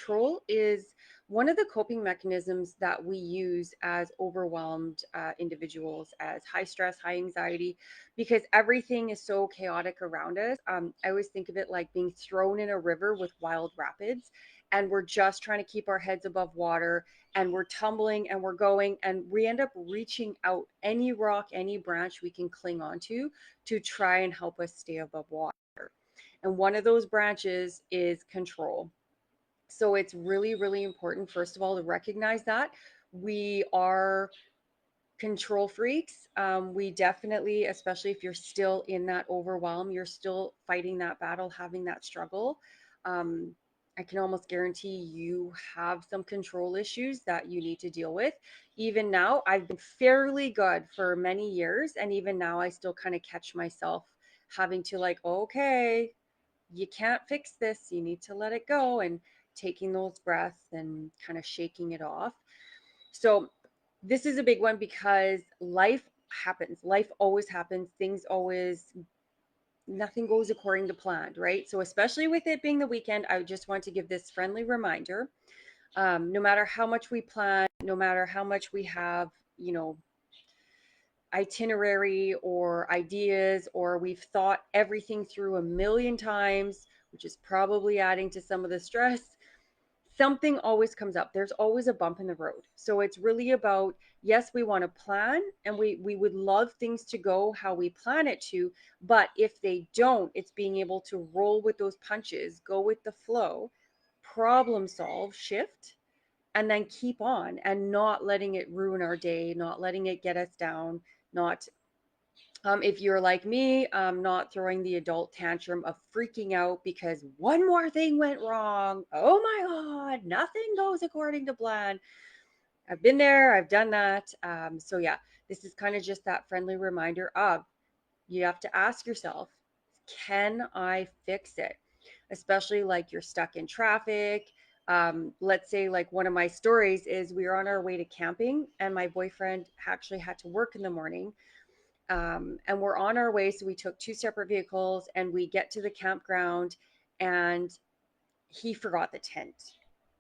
Control is one of the coping mechanisms that we use as overwhelmed individuals, as high stress, high anxiety, because everything is so chaotic around us. I always think of it like being thrown in a river with wild rapids, and we're just trying to keep our heads above water, and we're tumbling and we're going, and we end up reaching out any rock, any branch we can cling onto to try and help us stay above water. And one of those branches is control. So it's really, really important, first of all, to recognize that we are control freaks. We definitely, especially if you're still in that overwhelm, you're still fighting that battle, having that struggle. Um, I can almost guarantee you have some control issues that you need to deal with. Even now, I've been fairly good for many years. And even now, I still kind of catch myself having to, like, okay, you can't fix this. You need to let it go, and taking those breaths and kind of shaking it off. So, this is a big one because life happens. Life always happens. Things always, nothing goes according to plan, right? So, especially with it being the weekend, I just want to give this friendly reminder. No matter how much we plan, no matter how much we have, you know, itinerary or ideas, or we've thought everything through a million times, which is probably adding to some of the stress, something always comes up. There's always a bump in the road. So it's really about, yes, we want to plan, and we would love things to go how we plan it to, but if they don't, it's being able to roll with those punches, go with the flow, problem solve, shift, and then keep on, and not letting it ruin our day, not letting it get us down, not if you're like me, not throwing the adult tantrum of freaking out because one more thing went wrong. Oh my God, nothing goes according to plan. I've been there, I've done that. So, yeah, this is kind of just that friendly reminder of, you have to ask yourself, can I fix it? Especially like you're stuck in traffic. Let's say, like, one of my stories is we were on our way to camping, and my boyfriend actually had to work in the morning, and we're on our way. So we took two separate vehicles, and we get to the campground, and he forgot the tent.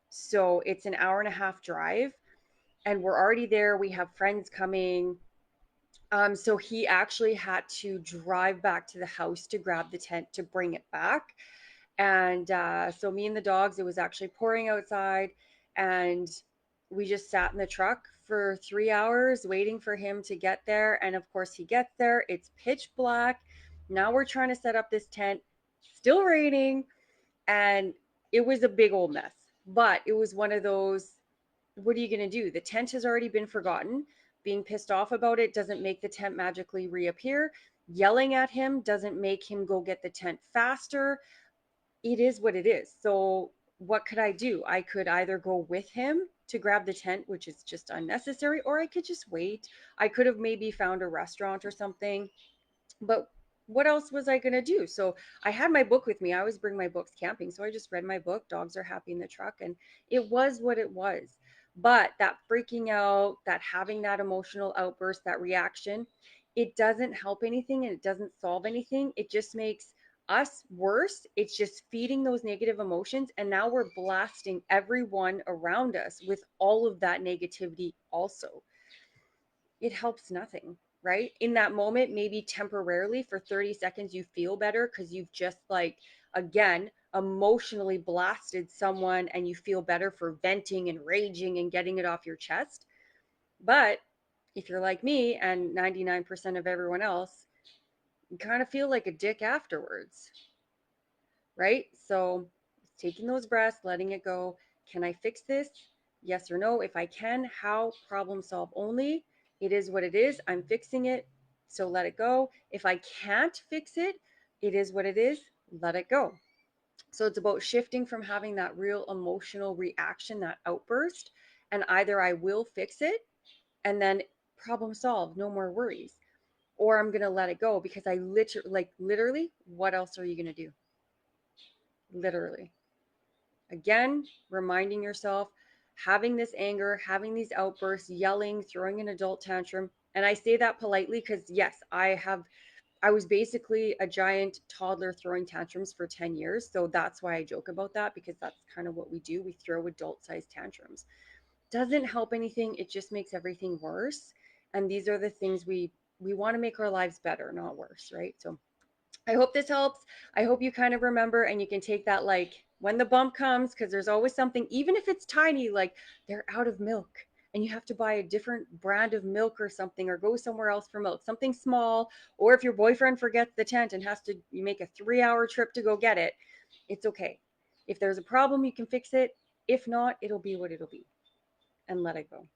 So it's an hour and a half drive, and we're already there. We have friends coming. So he actually had to drive back to the house to grab the tent to bring it back. And so me and the dogs, it was actually pouring outside, and we just sat in the truck for 3 hours waiting for him to get there. And of course, he gets there, it's pitch black. Now we're trying to set up this tent, still raining, and it was a big old mess. But it was one of those, what are you going to do? The tent has already been forgotten. Being pissed off about it doesn't make the tent magically reappear. Yelling at him doesn't make him go get the tent faster. It is what it is. So what could I do? I could either go with him to grab the tent, which is just unnecessary, or I could just wait. I could have maybe found a restaurant or something, but what else was I going to do? So I had my book with me. I always bring my books camping. So I just read my book. Dogs are happy in the truck. And it was what it was. But that freaking out, that having that emotional outburst, that reaction, it doesn't help anything, and it doesn't solve anything. It just makes us worse. It's just feeding those negative emotions. And now we're blasting everyone around us with all of that negativity also. It helps nothing, right? In that moment, maybe temporarily for 30 seconds, you feel better because you've just, like, again, emotionally blasted someone, and you feel better for venting and raging and getting it off your chest. But if you're like me and 99% of everyone else, you kind of feel like a dick afterwards, right? So taking those breaths, letting it go. Can I fix this? Yes or no? If I can, how? Problem solve only. It is what it is. I'm fixing it. So let it go. If I can't fix it, it is what it is. Let it go. So it's about shifting from having that real emotional reaction, that outburst, and either I will fix it and then problem solve, no more worries, or I'm going to let it go because I literally, what else are you going to do? Literally. Again, reminding yourself, having this anger, having these outbursts, yelling, throwing an adult tantrum. And I say that politely because, yes, I was basically a giant toddler throwing tantrums for 10 years. So that's why I joke about that, because that's kind of what we do. We throw adult sized tantrums. Doesn't help anything. It just makes everything worse. And these are the things we want to make our lives better, not worse, right? So I hope this helps. I hope you kind of remember and you can take that, like, when the bump comes, because there's always something, even if it's tiny, like they're out of milk and you have to buy a different brand of milk or something, or go somewhere else for milk, something small. Or if your boyfriend forgets the tent and has to, you make a 3 hour trip to go get it, it's okay. If there's a problem, you can fix it. If not, it'll be what it'll be, and let it go.